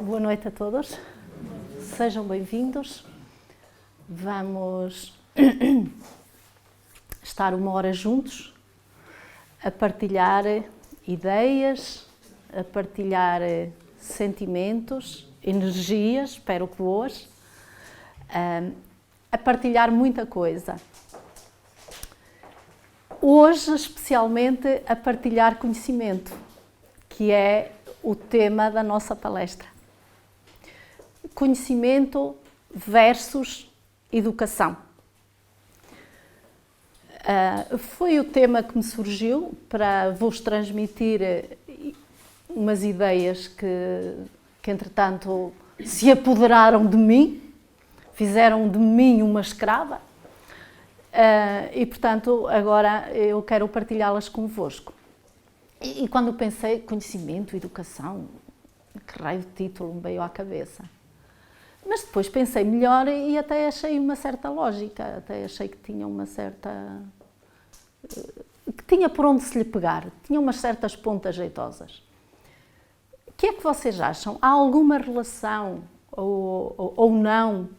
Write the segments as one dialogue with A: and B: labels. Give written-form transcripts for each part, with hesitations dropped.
A: Boa noite a todos, sejam bem-vindos. Vamos estar uma hora juntos a partilhar ideias, a partilhar sentimentos, energias, espero que boas, a partilhar muita coisa. Hoje, especialmente, a partilhar conhecimento, que é o tema da nossa palestra. Conhecimento versus educação. Foi o tema que me surgiu para vos transmitir umas ideias que entretanto se apoderaram de mim, fizeram de mim uma escrava e portanto agora eu quero partilhá-las convosco. E quando pensei conhecimento, educação, que raio de título me veio à cabeça. Mas depois pensei melhor e até achei uma certa lógica, até achei que tinha uma certa... que tinha por onde se lhe pegar, tinha umas certas pontas jeitosas. O que é que vocês acham? Há alguma relação ou não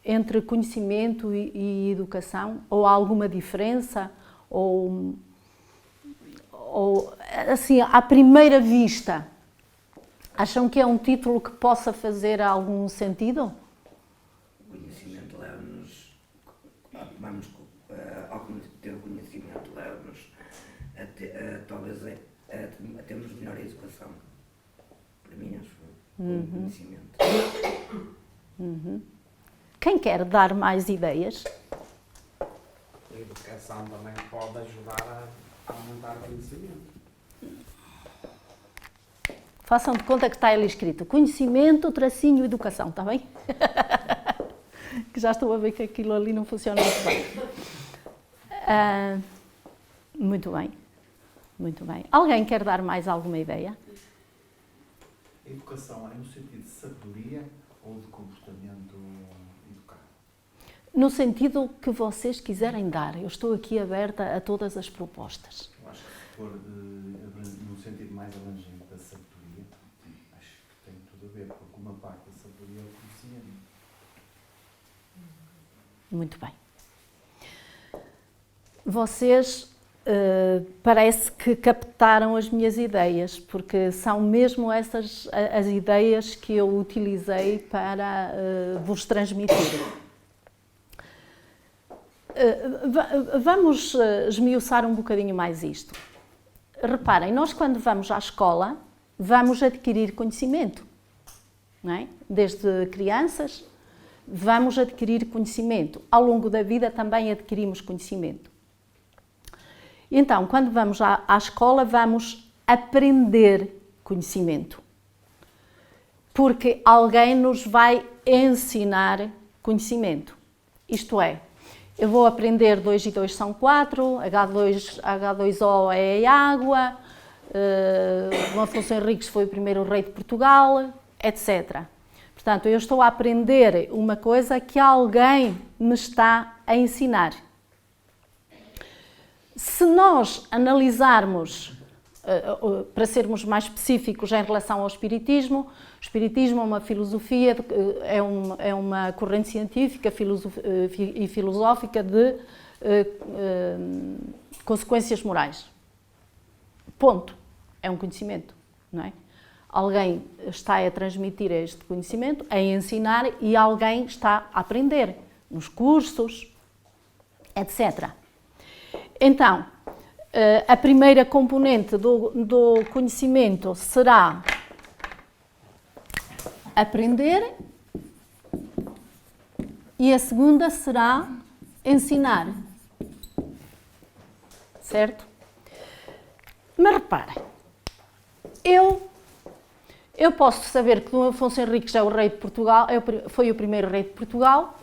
A: entre conhecimento e educação? Ou há alguma diferença? Ou assim, à primeira vista, acham que é um título que possa fazer algum sentido?
B: O conhecimento leva-nos, ao ter o conhecimento, leva-nos talvez a termos melhor educação. Para mim, acho que o conhecimento.
A: Quem quer dar mais ideias?
C: A educação também pode ajudar a aumentar o conhecimento.
A: Façam de conta que está ali escrito conhecimento, tracinho, educação, está bem? Que já estou a ver que aquilo ali não funciona muito bem. Muito bem, muito bem. Alguém quer dar mais alguma ideia?
D: A educação é no sentido de sabedoria ou de comportamento educado?
A: No sentido que vocês quiserem dar. Eu estou aqui aberta a todas as propostas.
D: Eu acho que se for no sentido mais abrangente da sabedoria, acho que tem tudo a ver, porque uma parte da sabedoria é o conhecimento.
A: Muito bem. Vocês parece que captaram as minhas ideias, porque são mesmo essas as ideias que eu utilizei para vos transmitir. Vamos esmiuçar um bocadinho mais isto. Reparem, nós quando vamos à escola, vamos adquirir conhecimento, não é? Desde crianças, vamos adquirir conhecimento. Ao longo da vida também adquirimos conhecimento. Então, quando vamos à escola, vamos aprender conhecimento. Porque alguém nos vai ensinar conhecimento. Isto é, eu vou aprender 2 e 2 são 4, H2O é água, o Afonso Henriques foi o primeiro rei de Portugal, etc. Portanto, eu estou a aprender uma coisa que alguém me está a ensinar. Se nós analisarmos, para sermos mais específicos em relação ao Espiritismo, o Espiritismo é uma filosofia, é uma corrente científica e filosófica de consequências morais. Ponto. É um conhecimento, não é? Alguém está a transmitir este conhecimento, a ensinar e alguém está a aprender nos cursos, etc. Então, a primeira componente do conhecimento será aprender e a segunda será ensinar. Certo? Mas reparem, eu posso saber que Dom Afonso Henriques é o rei de Portugal, foi o primeiro rei de Portugal,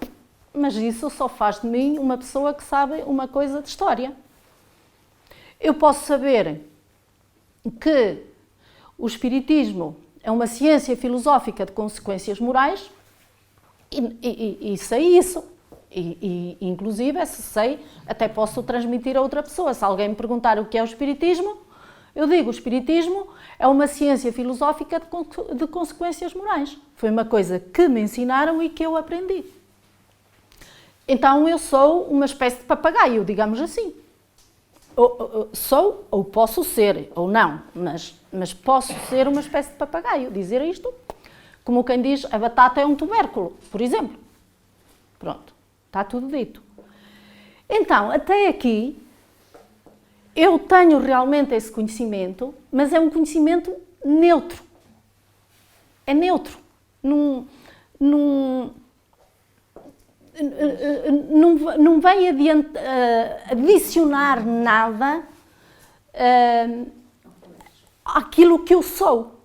A: mas isso só faz de mim uma pessoa que sabe uma coisa de história. Eu posso saber que o Espiritismo é uma ciência filosófica de consequências morais e sei isso. E inclusive, se sei, até posso transmitir a outra pessoa. Se alguém me perguntar o que é o Espiritismo, Eu digo, o Espiritismo é uma ciência filosófica de consequências morais. Foi uma coisa que me ensinaram e que eu aprendi. Então eu sou uma espécie de papagaio, digamos assim. Sou, ou posso ser, ou não, mas posso ser uma espécie de papagaio. Dizer isto, como quem diz, a batata é um tubérculo, por exemplo. Pronto, está tudo dito. Então, até aqui, eu tenho realmente esse conhecimento, mas é um conhecimento neutro. É neutro. Não vai adicionar nada àquilo que eu sou.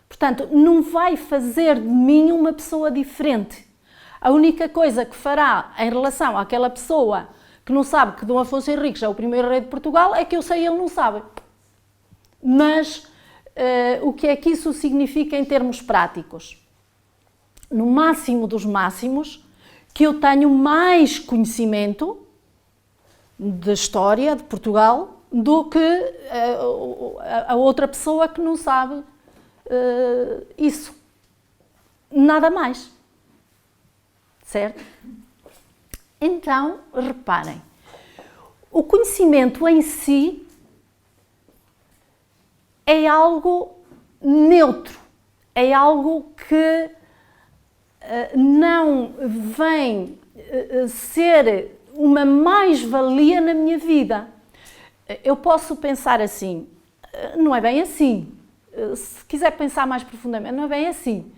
A: Portanto, não vai fazer de mim uma pessoa diferente. A única coisa que fará em relação àquela pessoa que não sabe que Dom Afonso Henriques é o primeiro rei de Portugal é que eu sei e ele não sabe. Mas o que é que isso significa em termos práticos? No máximo dos máximos, que eu tenho mais conhecimento da história de Portugal do que a outra pessoa que não sabe isso. Nada mais. Certo? Então, reparem, o conhecimento em si é algo neutro, é algo que não vem ser uma mais-valia na minha vida. Eu posso pensar assim, não é bem assim. Se quiser pensar mais profundamente, não é bem assim.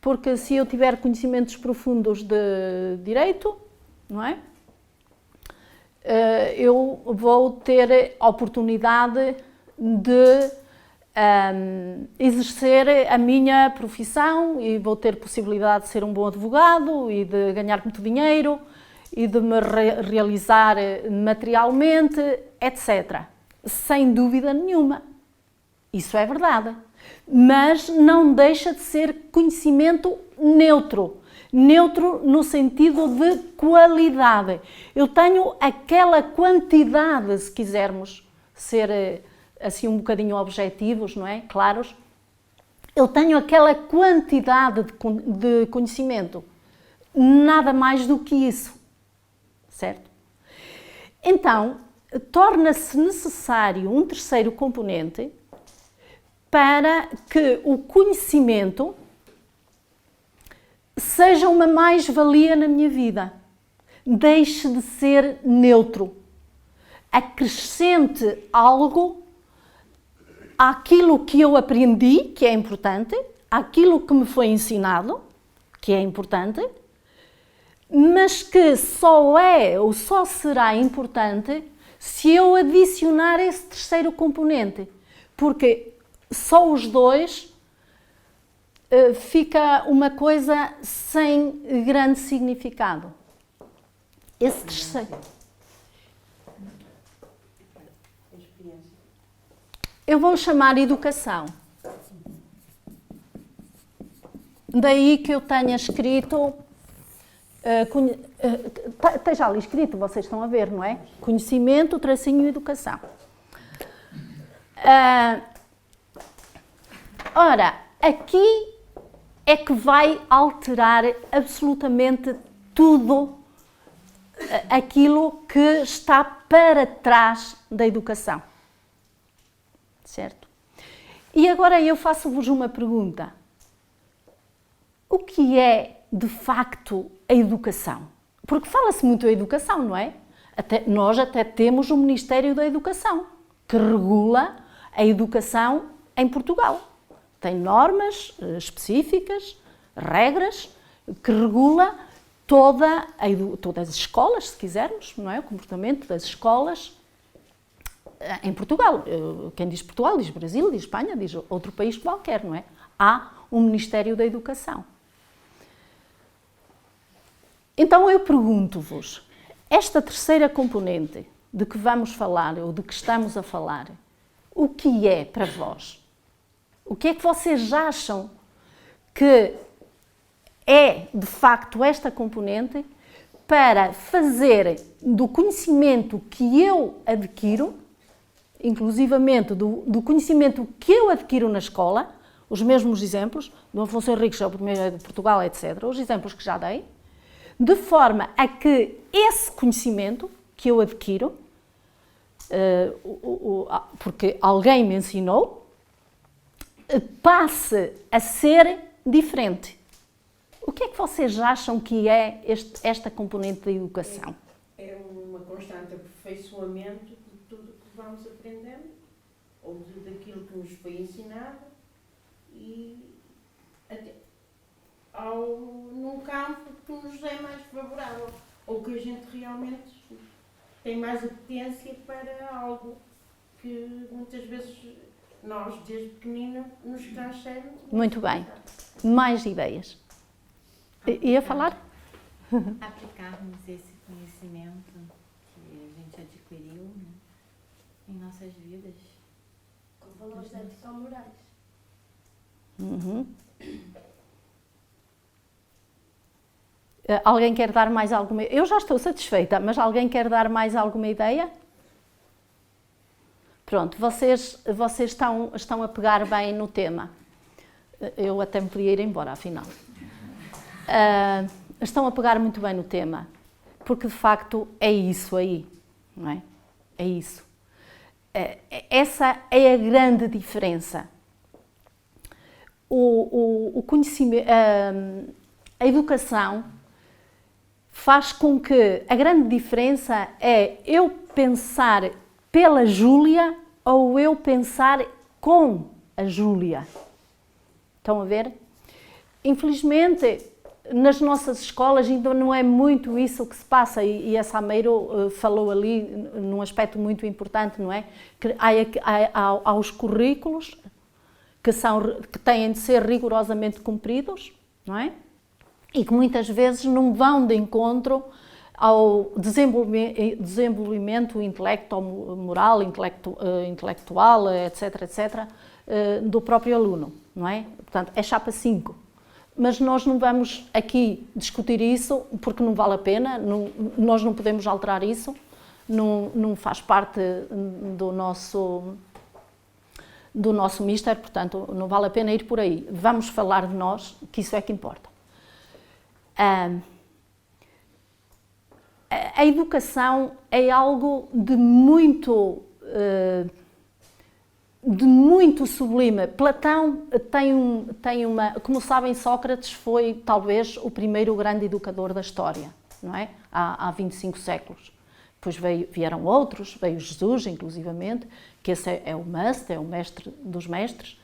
A: Porque se eu tiver conhecimentos profundos de direito, não é? Eu vou ter a oportunidade de exercer a minha profissão e vou ter possibilidade de ser um bom advogado e de ganhar muito dinheiro e de me realizar materialmente, etc. Sem dúvida nenhuma. Isso é verdade. Mas não deixa de ser conhecimento neutro. Neutro no sentido de qualidade. Eu tenho aquela quantidade, se quisermos ser assim um bocadinho objetivos, não é? Claros. Eu tenho aquela quantidade de conhecimento. Nada mais do que isso. Certo? Então, torna-se necessário um terceiro componente para que o conhecimento seja uma mais-valia na minha vida. Deixe de ser neutro. Acrescente algo àquilo que eu aprendi, que é importante, àquilo que me foi ensinado, que é importante, mas que só é ou só será importante se eu adicionar esse terceiro componente. Porque só os dois fica uma coisa sem grande significado. Esse terceiro. Eu vou chamar educação. Daí que eu tenha escrito, esteja ali escrito, vocês estão a ver, não é? Conhecimento, tracinho, educação. Ora, aqui é que vai alterar absolutamente tudo aquilo que está para trás da educação. Certo? E agora eu faço-vos uma pergunta. O que é, de facto, a educação? Porque fala-se muito da educação, não é? Nós até temos o Ministério da Educação, que regula a educação em Portugal. Tem normas específicas, regras, que regula todas as escolas, se quisermos, não é? O comportamento das escolas em Portugal. Quem diz Portugal diz Brasil, diz Espanha, diz outro país qualquer, não é? Há um Ministério da Educação. Então eu pergunto-vos, esta terceira componente de que vamos falar, ou de que estamos a falar, o que é para vós? O que é que vocês acham que é, de facto, esta componente para fazer do conhecimento que eu adquiro inclusivamente do conhecimento que eu adquiro na escola, os mesmos exemplos, do Afonso Henriques, é o primeiro de Portugal, etc., os exemplos que já dei, de forma a que esse conhecimento que eu adquiro, porque alguém me ensinou, passe a ser diferente. O que é que vocês acham que é esta componente da educação?
E: É uma constante aperfeiçoamento de tudo que vamos aprendendo, ou daquilo que nos foi ensinado, e até num campo que nos é mais favorável, ou que a gente realmente tem mais apetência para algo que muitas vezes nós, desde pequenino, nos cansamos.
A: Muito bem. Mais ideias. Ia falar?
F: Aplicarmos esse conhecimento que a gente adquiriu, né, em nossas vidas.
G: Com valores ético-morais.
A: Uhum. Alguém quer dar mais alguma... Eu já estou satisfeita, mas alguém quer dar mais alguma ideia? Pronto, vocês estão a pegar bem no tema. Eu até me podia ir embora, afinal. Estão a pegar muito bem no tema, porque de facto é isso aí, não é? É isso. Essa é a grande diferença. O conhecimento, a educação faz com que a grande diferença é eu pensar pela Júlia ou eu pensar com a Júlia. Estão a ver? Infelizmente, nas nossas escolas ainda não é muito isso que se passa, e a Sameiro falou ali num aspecto muito importante, não é? Que há os currículos que têm de ser rigorosamente cumpridos, não é? E que muitas vezes não vão de encontro ao desenvolvimento intelecto-moral, intelectual, etc., etc., do próprio aluno, não é? Portanto, é chapa 5. Mas nós não vamos aqui discutir isso, porque não vale a pena, nós não podemos alterar isso, não faz parte do nosso mister, portanto, não vale a pena ir por aí. Vamos falar de nós, que isso é que importa. A educação é algo de muito sublime. Platão tem uma... Como sabem, Sócrates foi talvez o primeiro grande educador da história, não é? Há 25 séculos. Depois vieram outros, veio Jesus, inclusivamente, que esse é o mestre dos mestres.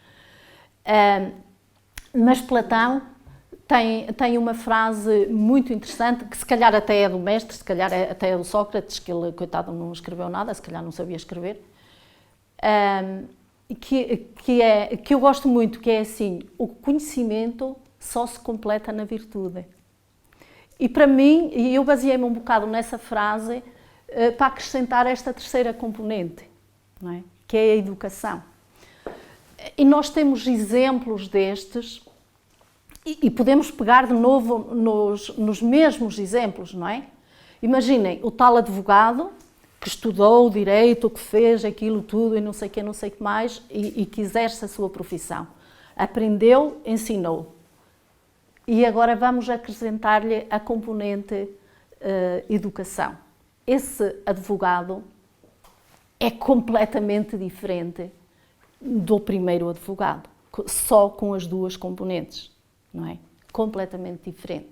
A: Mas Platão tem uma frase muito interessante, que se calhar até é do mestre, se calhar até é do Sócrates, que ele, coitado, não escreveu nada, se calhar não sabia escrever, que eu gosto muito, que é assim: o conhecimento só se completa na virtude. E para mim, e eu baseei-me um bocado nessa frase para acrescentar esta terceira componente, não é? Que é a educação. E nós temos exemplos destes, e podemos pegar de novo nos mesmos exemplos, não é? Imaginem o tal advogado que estudou o direito, que fez aquilo tudo e não sei o que mais, e que exerce a sua profissão. Aprendeu, ensinou. E agora vamos acrescentar-lhe a componente educação. Esse advogado é completamente diferente do primeiro advogado, só com as duas componentes, não é? Completamente diferente.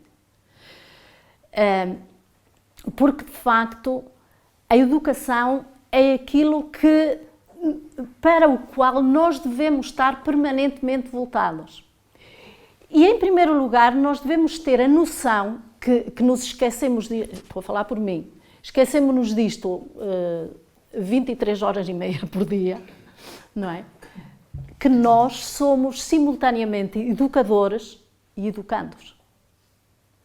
A: Porque, de facto, a educação é aquilo para o qual nós devemos estar permanentemente voltados. E, em primeiro lugar, nós devemos ter a noção que nos esquecemos, estou a falar por mim, esquecemos-nos disto 23 horas e meia por dia, não é? Que nós somos simultaneamente educadores e educandos,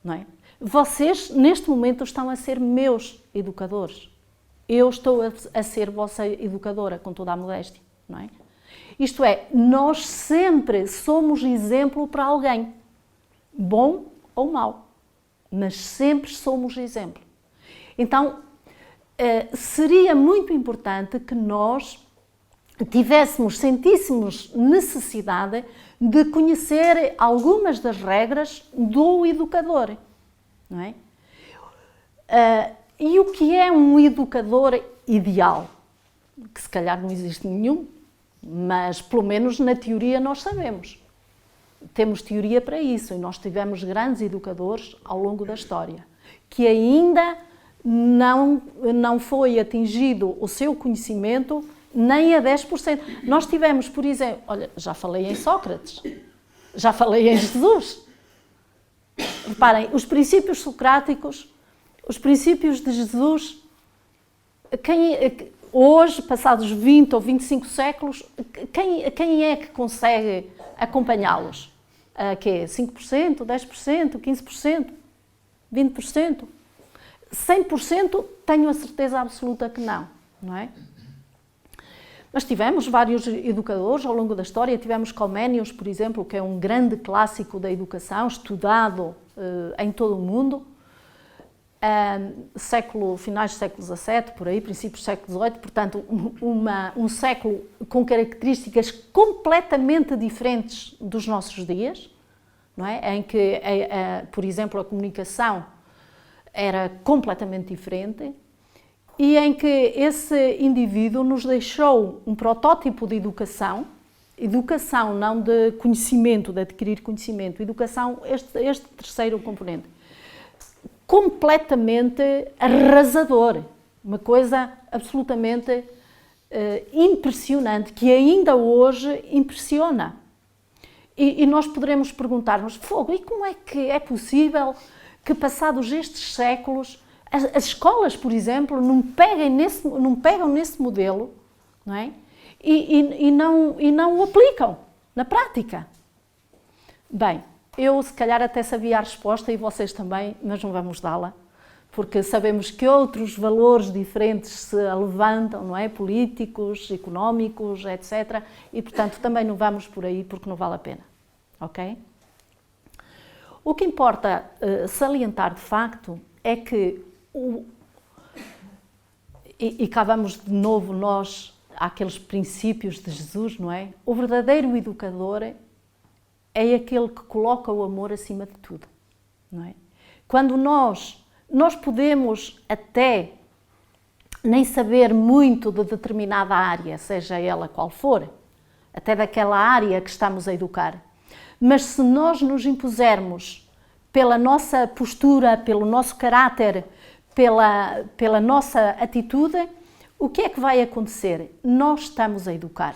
A: não é? Vocês, neste momento, estão a ser meus educadores. Eu estou a ser vossa educadora, com toda a modéstia, não é? Isto é, nós sempre somos exemplo para alguém, bom ou mau, mas sempre somos exemplo. Então, seria muito importante que nós sentíssemos necessidade de conhecer algumas das regras do educador, não é? E o que é um educador ideal? Que se calhar não existe nenhum, mas pelo menos na teoria nós sabemos. Temos teoria para isso e nós tivemos grandes educadores ao longo da história, que ainda não foi atingido o seu conhecimento nem a 10%. Nós tivemos, por exemplo, olha, já falei em Sócrates, já falei em Jesus. Reparem, os princípios socráticos, os princípios de Jesus, hoje, passados 20 ou 25 séculos, quem é que consegue acompanhá-los? Quê? 5%, 10%, 15%, 20%? 100% tenho a certeza absoluta que não é? Mas tivemos vários educadores ao longo da história, tivemos Comenius, por exemplo, que é um grande clássico da educação, estudado em todo o mundo, finais do século XVII, por aí, princípios do século XVIII, portanto, um século com características completamente diferentes dos nossos dias, não é? Em que, por exemplo, a comunicação era completamente diferente, e em que esse indivíduo nos deixou um protótipo de educação não de conhecimento, de adquirir conhecimento, educação, este terceiro componente, completamente arrasador, uma coisa absolutamente impressionante, que ainda hoje impressiona. E nós poderemos perguntar-nos, fogo, e como é que é possível que passados estes séculos as escolas, por exemplo, não pegam nesse modelo, não é? E não o aplicam na prática? Bem, eu se calhar até sabia a resposta e vocês também, mas não vamos dá-la, porque sabemos que outros valores diferentes se levantam, não é? Políticos, económicos, etc. E, portanto, também não vamos por aí porque não vale a pena, ok? O que importa salientar de facto é que e cá vamos de novo nós àqueles princípios de Jesus, não é? O verdadeiro educador é aquele que coloca o amor acima de tudo, não é? Quando nós podemos até nem saber muito de determinada área, seja ela qual for, até daquela área que estamos a educar, mas se nós nos impusermos pela nossa postura, pelo nosso caráter, pela nossa atitude, o que é que vai acontecer? Nós estamos a educar.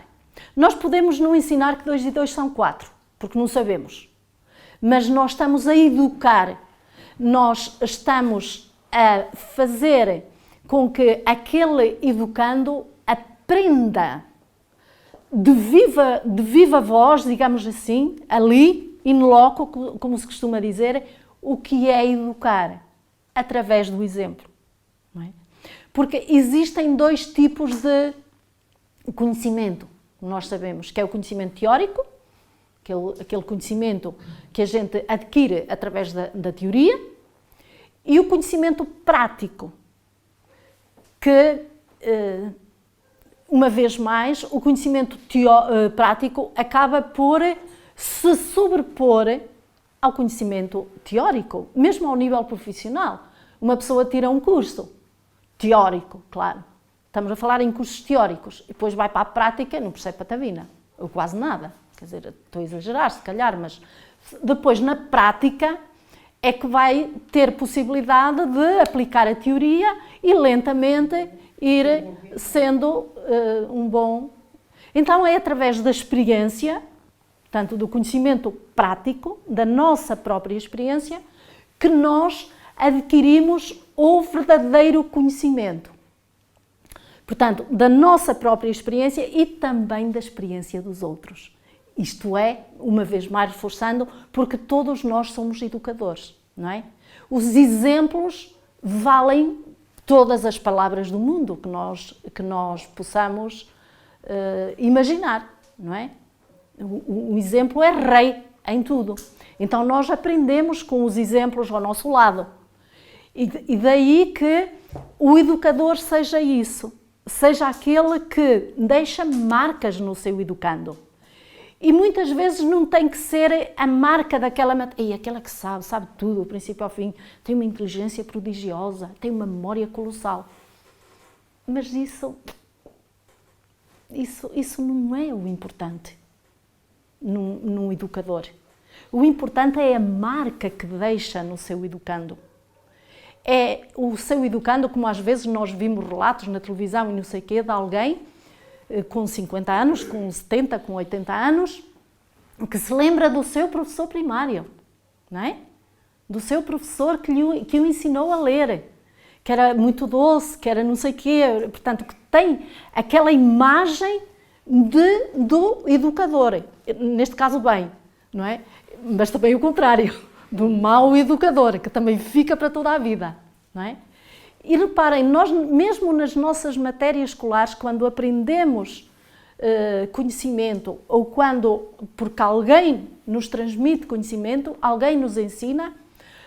A: Nós podemos não ensinar que 2 e 2 são 4, porque não sabemos. Mas nós estamos a educar, nós estamos a fazer com que aquele educando aprenda de viva voz, digamos assim, ali, in loco, como se costuma dizer, o que é educar. Através do exemplo, não é? Porque existem 2 tipos de conhecimento, nós sabemos, que é o conhecimento teórico, aquele conhecimento que a gente adquire através da teoria, e o conhecimento prático, que, uma vez mais, o conhecimento prático acaba por se sobrepor ao conhecimento teórico, mesmo ao nível profissional. Uma pessoa tira um curso teórico, claro. Estamos a falar em cursos teóricos, e depois vai para a prática e não percebe patavina, ou quase nada. Quer dizer, estou a exagerar, se calhar, mas depois na prática é que vai ter possibilidade de aplicar a teoria e lentamente ir sendo um bom... Então é através da experiência, portanto do conhecimento prático, da nossa própria experiência, que nós adquirimos o verdadeiro conhecimento. Portanto, da nossa própria experiência e também da experiência dos outros. Isto é, uma vez mais reforçando, porque todos nós somos educadores, não é? Os exemplos valem todas as palavras do mundo que nós possamos imaginar, não é? O exemplo é rei em tudo. Então nós aprendemos com os exemplos ao nosso lado. E daí que o educador seja isso, seja aquele que deixa marcas no seu educando. E muitas vezes não tem que ser a marca daquela matéria, aquela que sabe tudo, do princípio ao fim, tem uma inteligência prodigiosa, tem uma memória colossal. Mas isso não é o importante num educador. O importante é a marca que deixa no seu educando. É o seu educando, como às vezes nós vimos relatos na televisão e não sei o quê, de alguém com 50 anos, com 70, com 80 anos, que se lembra do seu professor primário, não é? Do seu professor que o ensinou a ler, que era muito doce, que era não sei o quê, portanto, que tem aquela imagem do educador, neste caso bem, não é? Mas também o contrário, do mau educador, que também fica para toda a vida, não é? E reparem, nós mesmo nas nossas matérias escolares, quando aprendemos conhecimento, ou porque alguém nos transmite conhecimento, alguém nos ensina,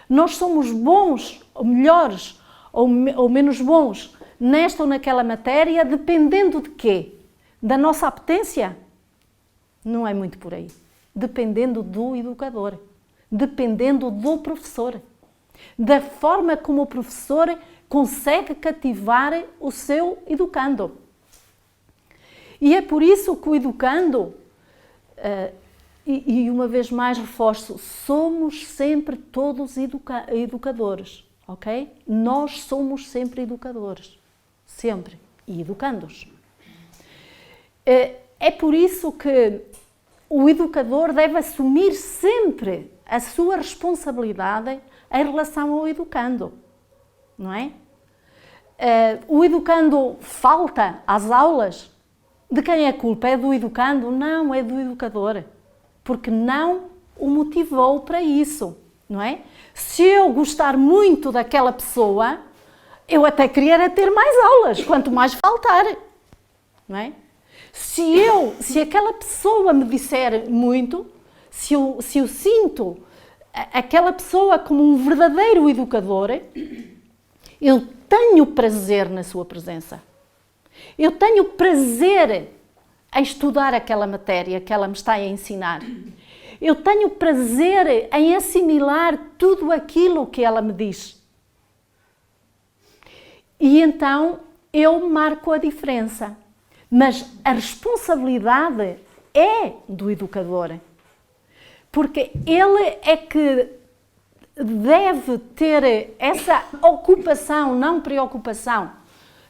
A: nós somos bons, ou melhores, ou menos bons, nesta ou naquela matéria, dependendo de quê? Da nossa apetência? Não é muito por aí. Dependendo do educador, dependendo do professor, da forma como o professor consegue cativar o seu educando. E é por isso que o educando, e uma vez mais reforço, somos sempre todos educadores, ok? Nós somos sempre educadores, sempre, e educandos. É por isso que o educador deve assumir sempre a sua responsabilidade em relação ao educando, não é? O educando falta às aulas. De quem é a culpa? É do educando? Não, é do educador, porque não o motivou para isso, não é? Se eu gostar muito daquela pessoa, eu até queria ter mais aulas, quanto mais faltar, não é? Se aquela pessoa me disser muito, se eu sinto aquela pessoa como um verdadeiro educador, eu tenho prazer na sua presença. Eu tenho prazer em estudar aquela matéria que ela me está a ensinar. Eu tenho prazer em assimilar tudo aquilo que ela me diz. E então eu marco a diferença. Mas a responsabilidade é do educador, porque ele é que deve ter essa ocupação, não preocupação.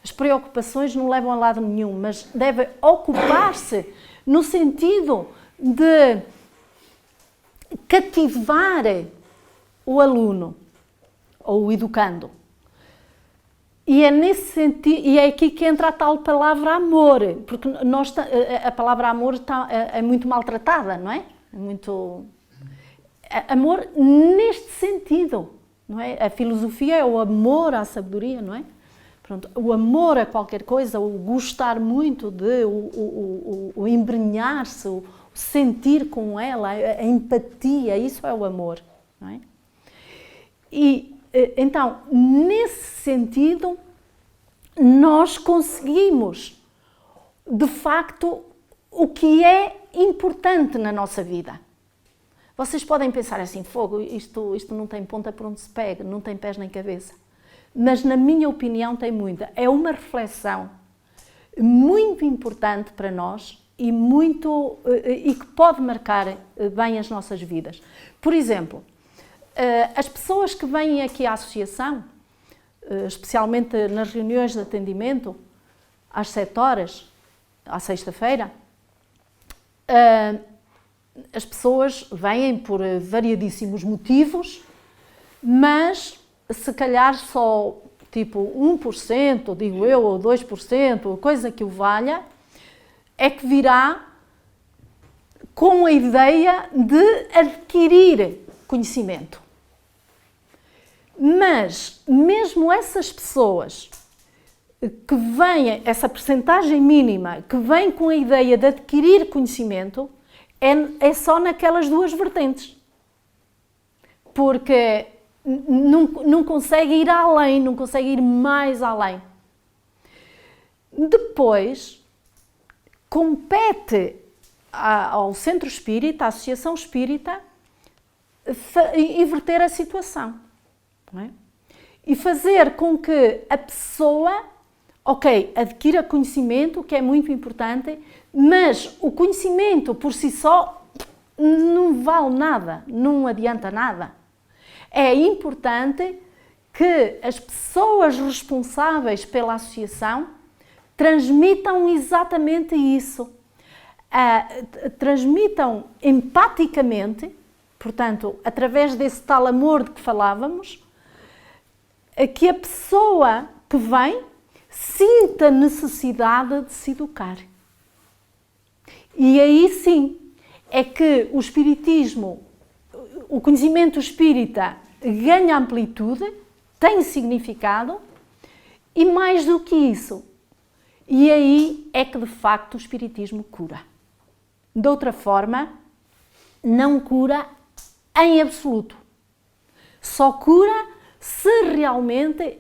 A: As preocupações não levam a lado nenhum, mas deve ocupar-se no sentido de cativar o aluno ou o educando. E é nesse sentido, e é aqui que entra a tal palavra amor, porque a palavra amor é muito maltratada, não é? Amor neste sentido, não é? A filosofia é o amor à sabedoria, não é? Pronto, o amor a qualquer coisa, o gostar muito o embrenhar-se, o sentir com ela, a empatia, isso é o amor, não é? E então, nesse sentido, nós conseguimos, de facto, o que é importante na nossa vida. Vocês podem pensar assim, fogo, isto não tem ponta por onde se pega, não tem pés nem cabeça. Mas, na minha opinião, tem muita. É uma reflexão muito importante para nós e que pode marcar bem as nossas vidas. Por exemplo, as pessoas que vêm aqui à associação, especialmente nas reuniões de atendimento, às 7 horas, à sexta-feira, as pessoas vêm por variadíssimos motivos, mas se calhar só tipo 1%, digo eu, ou 2%, coisa que o valha, é que virá com a ideia de adquirir conhecimento. Mas mesmo essas pessoas que vêm, essa percentagem mínima, que vem com a ideia de adquirir conhecimento, é só naquelas duas vertentes. Porque não consegue ir além, não consegue ir mais além. Depois, compete ao Centro Espírita, à Associação Espírita, inverter a situação, não é? E fazer com que a pessoa, adquira conhecimento, que é muito importante, mas o conhecimento por si só não vale nada, não adianta nada. É importante que as pessoas responsáveis pela associação transmitam exatamente isso. Transmitam empaticamente, portanto, através desse tal amor de que falávamos, que a pessoa que vem sinta necessidade de se educar. E aí sim, é que o espiritismo, o conhecimento espírita ganha amplitude, tem significado e mais do que isso. E aí é que de facto o espiritismo cura. De outra forma, não cura em absoluto. Só cura se realmente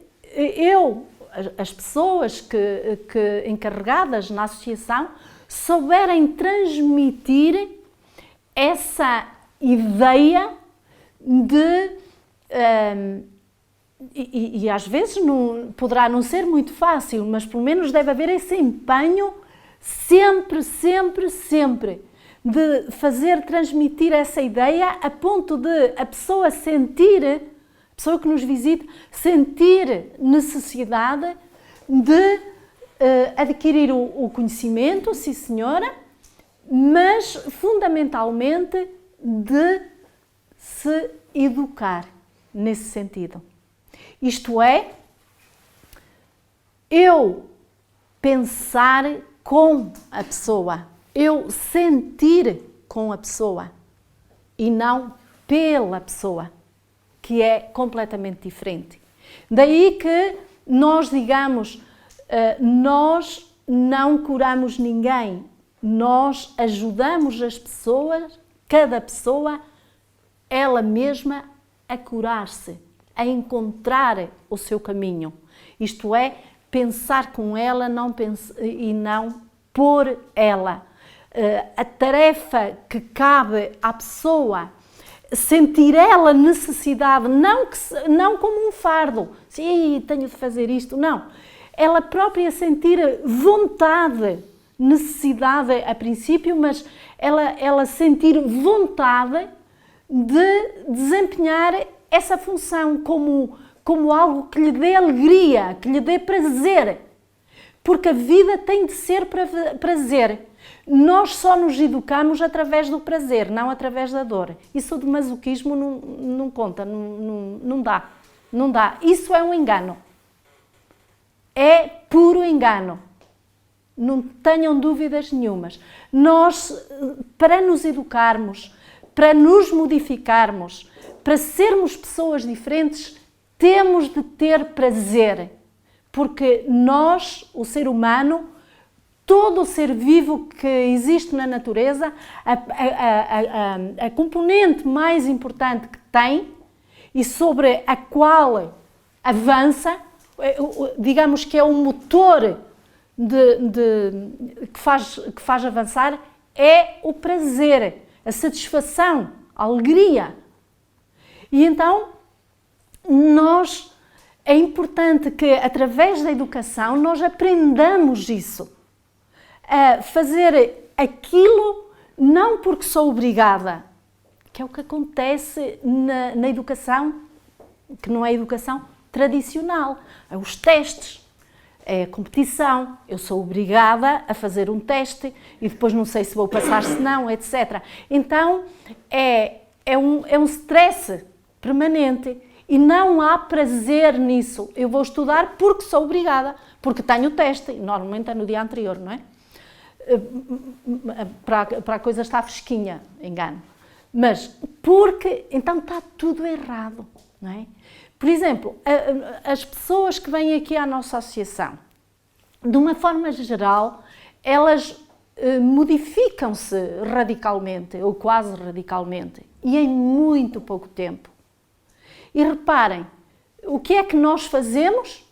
A: as pessoas que encarregadas na associação souberem transmitir essa ideia de... E às vezes poderá não ser muito fácil, mas pelo menos deve haver esse empenho sempre, de fazer transmitir essa ideia a ponto de a pessoa sentir, a pessoa que nos visite, sentir necessidade de adquirir o conhecimento, sim senhora, mas fundamentalmente de se educar nesse sentido. Isto é, eu pensar com a pessoa, eu sentir com a pessoa e não pela pessoa, que é completamente diferente. Daí que nós digamos, nós não curamos ninguém, nós ajudamos as pessoas, cada pessoa, ela mesma a curar-se, a encontrar o seu caminho. Isto é, pensar com ela e não por ela. A tarefa que cabe à pessoa, sentir ela necessidade, não como um fardo, sim, tenho de fazer isto, não. Ela própria sentir vontade, necessidade a princípio, mas ela sentir vontade de desempenhar essa função como algo que lhe dê alegria, que lhe dê prazer. Porque a vida tem de ser prazer. Nós só nos educamos através do prazer, não através da dor. Isso do masoquismo não conta, não dá. Isso é um engano. É puro engano. Não tenham dúvidas nenhumas. Nós, para nos educarmos, para nos modificarmos, para sermos pessoas diferentes, temos de ter prazer. Porque nós, o ser humano, todo o ser vivo que existe na natureza, a componente mais importante que tem e sobre a qual avança, digamos que é o motor que faz avançar, é o prazer, a satisfação, a alegria. E então, é importante que, através da educação, nós aprendamos isso. A fazer aquilo não porque sou obrigada, que é o que acontece na educação, que não é educação tradicional. É os testes, é a competição, eu sou obrigada a fazer um teste e depois não sei se vou passar, se não, etc. Então, é um stress permanente. E não há prazer nisso. Eu vou estudar porque sou obrigada, porque tenho o teste, normalmente é no dia anterior, não é? Para a coisa estar fresquinha, engano. Mas porque, então está tudo errado, não é? Por exemplo, as pessoas que vêm aqui à nossa associação, de uma forma geral, elas modificam-se radicalmente, ou quase radicalmente, e em muito pouco tempo. E reparem, o que é que nós fazemos?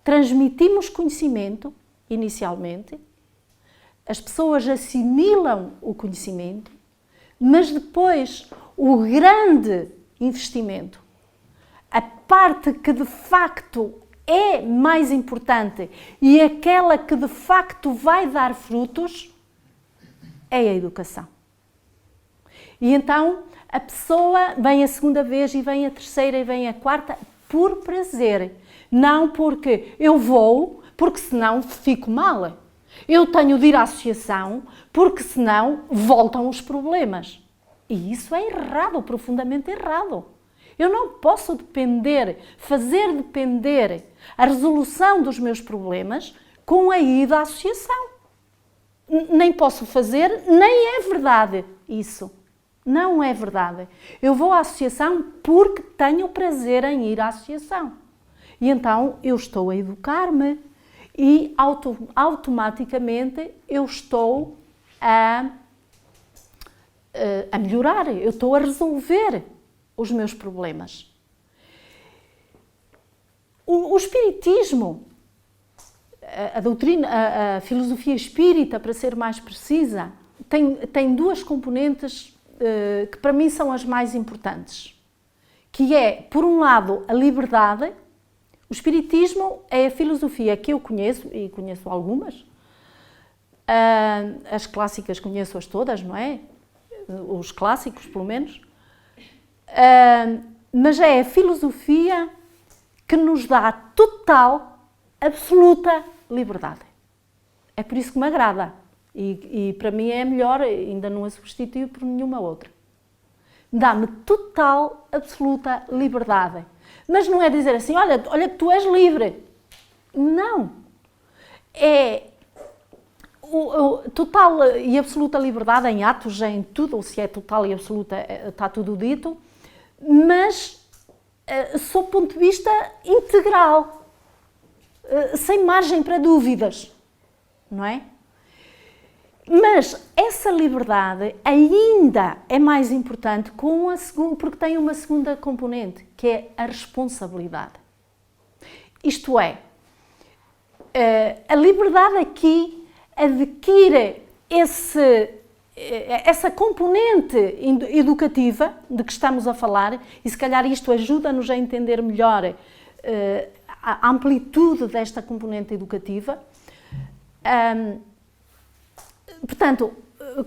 A: Transmitimos conhecimento inicialmente, as pessoas assimilam o conhecimento, mas depois o grande investimento, a parte que de facto é mais importante e aquela que de facto vai dar frutos, é a educação. E então a pessoa vem a segunda vez e vem a terceira e vem a quarta por prazer, não porque eu vou, porque senão fico mal. Eu tenho de ir à associação, porque senão voltam os problemas. E isso é errado, profundamente errado. Eu não posso fazer depender a resolução dos meus problemas com a ida à associação. Nem posso fazer, nem é verdade isso. Não é verdade. Eu vou à associação porque tenho prazer em ir à associação. E então eu estou a educar-me e automaticamente eu estou a melhorar, eu estou a resolver os meus problemas. O espiritismo, a doutrina, a filosofia espírita, para ser mais precisa, tem duas componentes que para mim são as mais importantes, que é, por um lado, a liberdade. O espiritismo é a filosofia que eu conheço, e conheço algumas, as clássicas conheço-as todas, não é? Os clássicos, pelo menos, mas é a filosofia que nos dá total, absoluta liberdade. É por isso que me agrada. E para mim é a melhor, ainda não a substituo por nenhuma outra. Dá-me total, absoluta liberdade. Mas não é dizer assim, olha que tu és livre. Não. É total e absoluta liberdade em atos, em tudo, ou se é total e absoluta, está tudo dito, mas sob o ponto de vista integral, sem margem para dúvidas, não é? Mas essa liberdade ainda é mais importante porque tem uma segunda componente, que é a responsabilidade. Isto é, a liberdade aqui adquire essa componente educativa de que estamos a falar, e se calhar isto ajuda-nos a entender melhor a amplitude desta componente educativa. Portanto,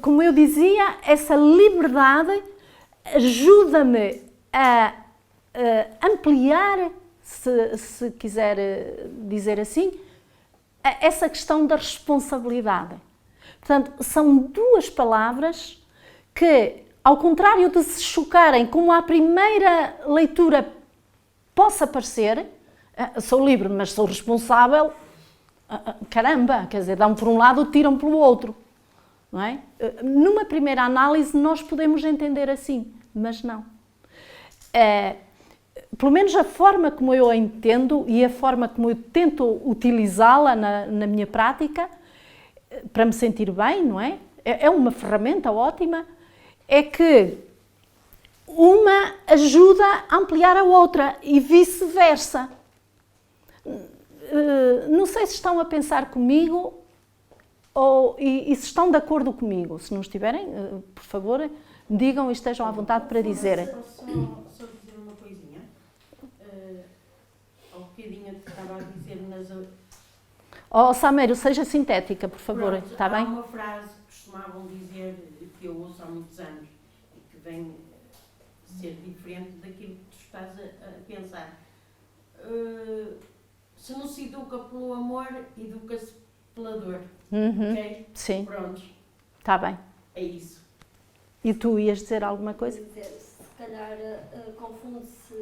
A: como eu dizia, essa liberdade ajuda-me a ampliar, se quiser dizer assim, essa questão da responsabilidade. Portanto, são duas palavras que, ao contrário de se chocarem como à primeira leitura possa parecer, sou livre, mas sou responsável, caramba, quer dizer, dão por um lado, tiram pelo outro. Não é? Numa primeira análise nós podemos entender assim, mas não. Pelo menos a forma como eu a entendo e a forma como eu tento utilizá-la na minha prática, para me sentir bem, não é? É uma ferramenta ótima, é que uma ajuda a ampliar a outra e vice-versa. Não sei se estão a pensar comigo e se estão de acordo comigo. Se não estiverem, por favor, digam e estejam à vontade para dizerem.
E: Só dizer uma coisinha. Ao bocadinho que estava a dizer nas...
A: Samério, seja sintética, por favor,
E: Pronto,
A: está bem?
E: Há uma frase que costumavam dizer, que eu ouço há muitos anos, e que vem ser diferente daquilo que tu estás a pensar. Se não se educa pelo amor, educa-se pela dor. Ok?
A: Sim,
E: Pronto,
A: está bem.
E: é isso.
A: E tu ias dizer alguma coisa?
G: Se calhar confunde-se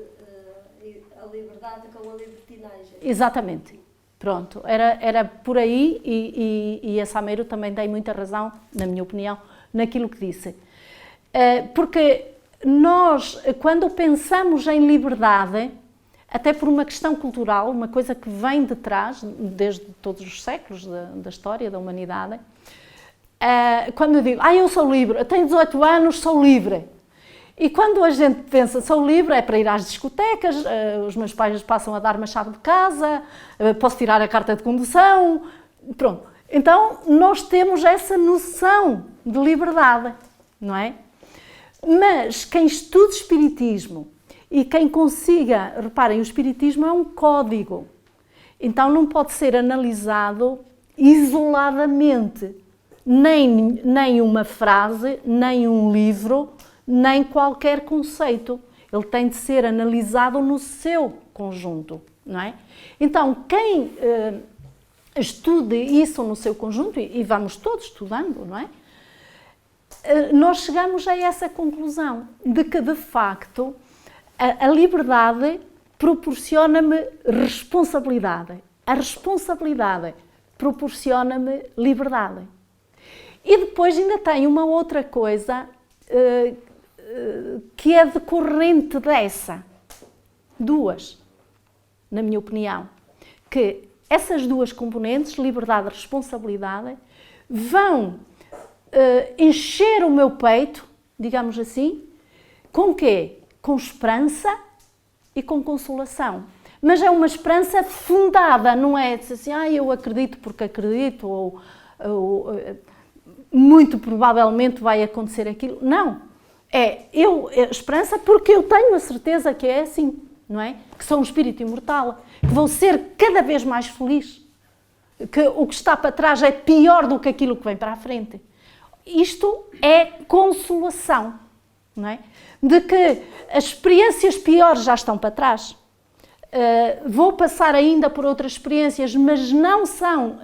G: a liberdade com a libertinagem.
A: Exatamente. Pronto, era por aí e a Sameiro também tem muita razão, na minha opinião, naquilo que disse. Porque nós, quando pensamos em liberdade, até por uma questão cultural, uma coisa que vem de trás, desde todos os séculos da história da humanidade, quando eu digo, eu sou livre, eu tenho 18 anos, sou livre. E quando a gente pensa, sou livre, é para ir às discotecas, os meus pais passam a dar-me a chave de casa, posso tirar a carta de condução, Pronto. Então, nós temos essa noção de liberdade, não é? Mas quem estuda espiritismo e quem consiga, reparem, o espiritismo é um código, então não pode ser analisado isoladamente, nem uma frase, nem um livro, nem qualquer conceito. Ele tem de ser analisado no seu conjunto, não é? Então, quem estude isso no seu conjunto, e vamos todos estudando, não é? Nós chegamos a essa conclusão, de que, de facto, a liberdade proporciona-me responsabilidade. A responsabilidade proporciona-me liberdade. E depois ainda tem uma outra coisa que é decorrente dessa. Duas, na minha opinião. Que essas duas componentes, liberdade e responsabilidade, vão encher o meu peito, digamos assim, com o quê? Com esperança e com consolação. Mas é uma esperança fundada, não é assim, eu acredito porque acredito, ou muito provavelmente vai acontecer aquilo. Não. É esperança porque eu tenho a certeza que é assim, não é? Que sou um espírito imortal, que vou ser cada vez mais feliz, que o que está para trás é pior do que aquilo que vem para a frente. Isto é consolação, não é? De que as experiências piores já estão para trás. Vou passar ainda por outras experiências, mas não são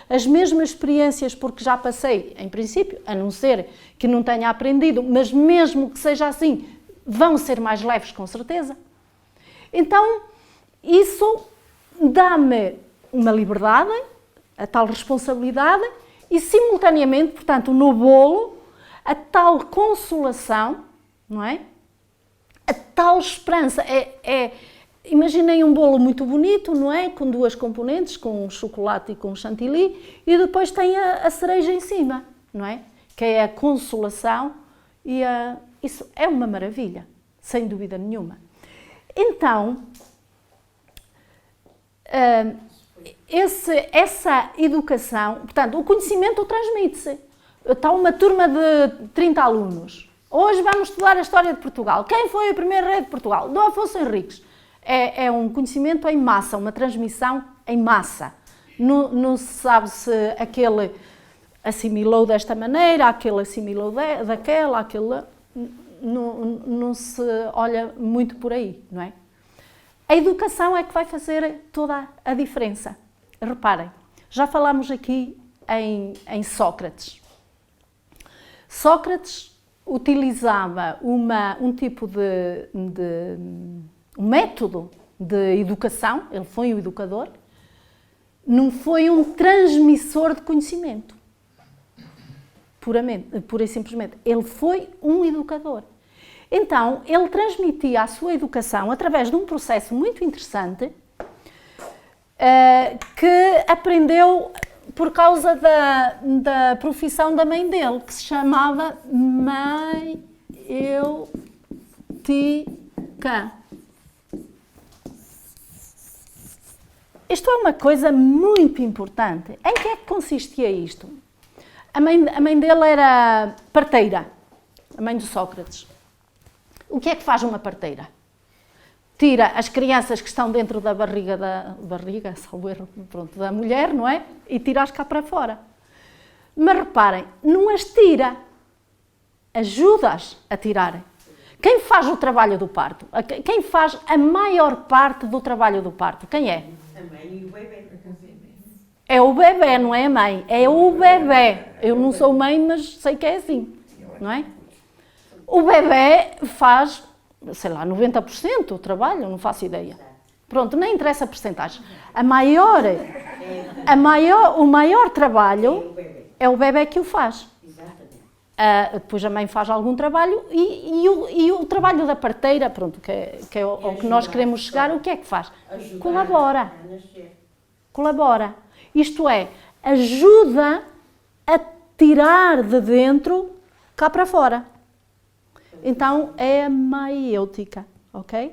A: as mesmas experiências porque já passei, em princípio, a não ser que não tenha aprendido, mas mesmo que seja assim, vão ser mais leves com certeza. Então, isso dá-me uma liberdade, a tal responsabilidade, e simultaneamente, portanto, no bolo, a tal consolação, não é? A tal esperança. Imaginem um bolo muito bonito, não é? Com duas componentes, com chocolate e com chantilly, e depois tem a cereja em cima, não é? Que é a consolação, e isso é uma maravilha, sem dúvida nenhuma. Então, essa educação, portanto, o conhecimento transmite-se. Está uma turma de 30 alunos. Hoje vamos estudar a história de Portugal. Quem foi o primeiro rei de Portugal? Dom Afonso Henriques. É um conhecimento em massa, uma transmissão em massa. Não se sabe se aquele assimilou desta maneira, aquele assimilou daquela, aquele... Não se olha muito por aí, não é? A educação é que vai fazer toda a diferença. Reparem, já falámos aqui em Sócrates. Sócrates utilizava um tipo de um método de educação, ele foi um educador, não foi um transmissor de conhecimento, pura e simplesmente. Ele foi um educador. Então, ele transmitia a sua educação através de um processo muito interessante que aprendeu por causa da profissão da mãe dele, que se chamava maiêutica. Isto é uma coisa muito importante. Em que é que consistia isto? A mãe dele era parteira, a mãe de Sócrates. O que é que faz uma parteira? Tira as crianças que estão dentro da barriga da mulher, não é? E tira-as cá para fora. Mas reparem, não as tira, ajuda-as a tirarem. Quem faz o trabalho do parto? Quem faz a maior parte do trabalho do parto? Quem é?
E: A mãe e o bebê.
A: É o bebê, não é a mãe. É o bebê. Eu não sou mãe, mas sei que é assim, não é? O bebê faz, sei lá, 90% do trabalho, não faço ideia. Pronto, nem interessa a percentagem. O maior trabalho é o bebê que o faz. Depois a mãe faz algum trabalho e o trabalho da parteira, pronto, que é ao que nós queremos chegar, o que é que faz? Colabora. Colabora. Isto é, ajuda a tirar de dentro cá para fora. Então, é a maiêutica, ok?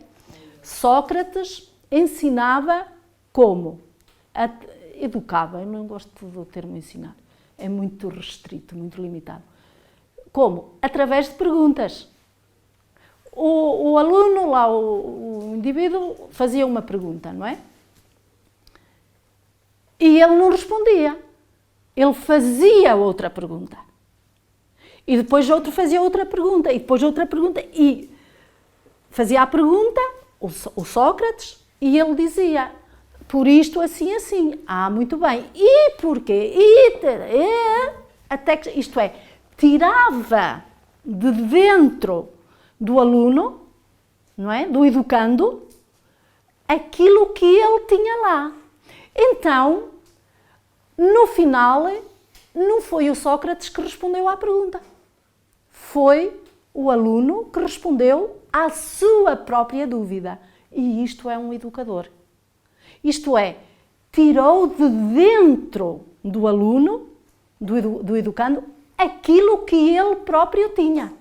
A: Sócrates ensinava como? educava, eu não gosto do termo ensinar, é muito restrito, muito limitado. Como? Através de perguntas. O aluno, lá, o indivíduo, fazia uma pergunta, não é? E ele não respondia. Ele fazia outra pergunta. E depois outro fazia outra pergunta. E depois outra pergunta. E fazia a pergunta, o Sócrates, e ele dizia, por isto, assim, assim. Ah, muito bem. E porquê? Até que, isto é, tirava de dentro do aluno, não é? Do educando, aquilo que ele tinha lá. Então, no final, não foi o Sócrates que respondeu à pergunta. Foi o aluno que respondeu à sua própria dúvida. E isto é um educador. Isto é, tirou de dentro do aluno, do educando, aquilo que ele próprio tinha.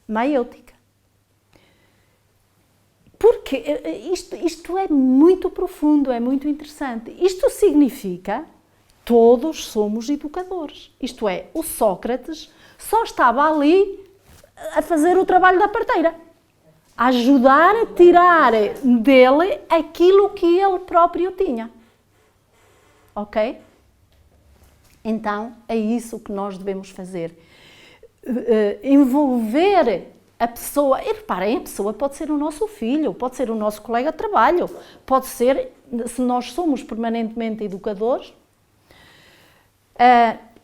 A: Maiêutica. Porque isto é muito profundo, é muito interessante. Isto significa todos somos educadores. Isto é, o Sócrates só estava ali a fazer o trabalho da parteira. A ajudar a tirar dele aquilo que ele próprio tinha. Ok? Então, é isso que nós devemos fazer. Envolver a pessoa, e reparem, a pessoa pode ser o nosso filho, pode ser o nosso colega de trabalho, pode ser, se nós somos permanentemente educadores,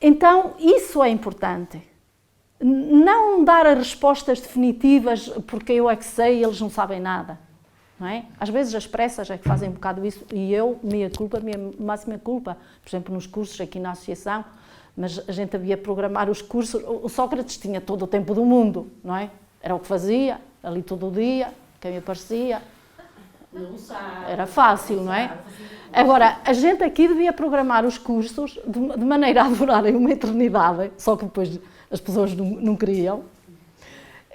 A: então isso é importante. Não dar as respostas definitivas porque eu é que sei e eles não sabem nada, não é? Às vezes as pressas é que fazem um bocado isso e eu, minha máxima culpa, por exemplo nos cursos aqui na associação, mas a gente havia programar os cursos, o Sócrates tinha todo o tempo do mundo, não é? Era o que fazia, ali todo o dia, quem aparecia.
E: Não sabe.
A: Era fácil, não é? Agora, a gente aqui devia programar os cursos de maneira a durarem uma eternidade, só que depois as pessoas não queriam.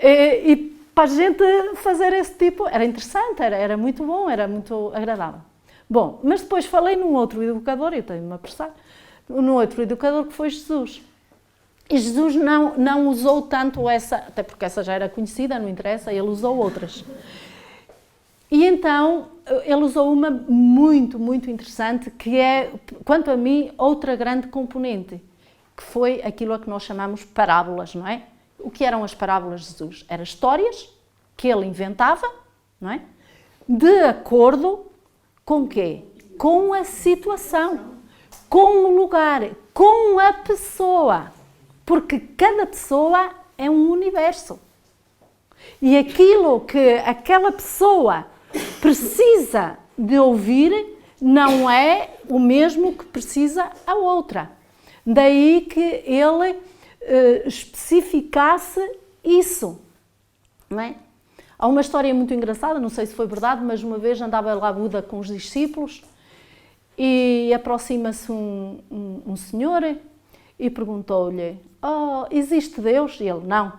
A: E para a gente fazer esse tipo, era interessante, era muito bom, era muito agradável. Bom, mas depois falei num outro educador, eu tenho-me a apressar, num outro educador que foi Jesus. E Jesus não usou tanto essa, até porque essa já era conhecida, não interessa, ele usou outras. E então, ele usou uma muito, muito interessante, que é, quanto a mim, outra grande componente, que foi aquilo a que nós chamamos parábolas, não é? O que eram as parábolas de Jesus? Eram histórias que ele inventava, não é? De acordo com o quê? Com a situação, com o lugar, com a pessoa. Porque cada pessoa é um universo. E aquilo que aquela pessoa precisa de ouvir não é o mesmo que precisa a outra. Daí que ele especificasse isso, não é? Há uma história muito engraçada, não sei se foi verdade, mas uma vez andava lá Buda com os discípulos e aproxima-se um senhor e perguntou-lhe: "Oh, existe Deus?" E ele: "Não."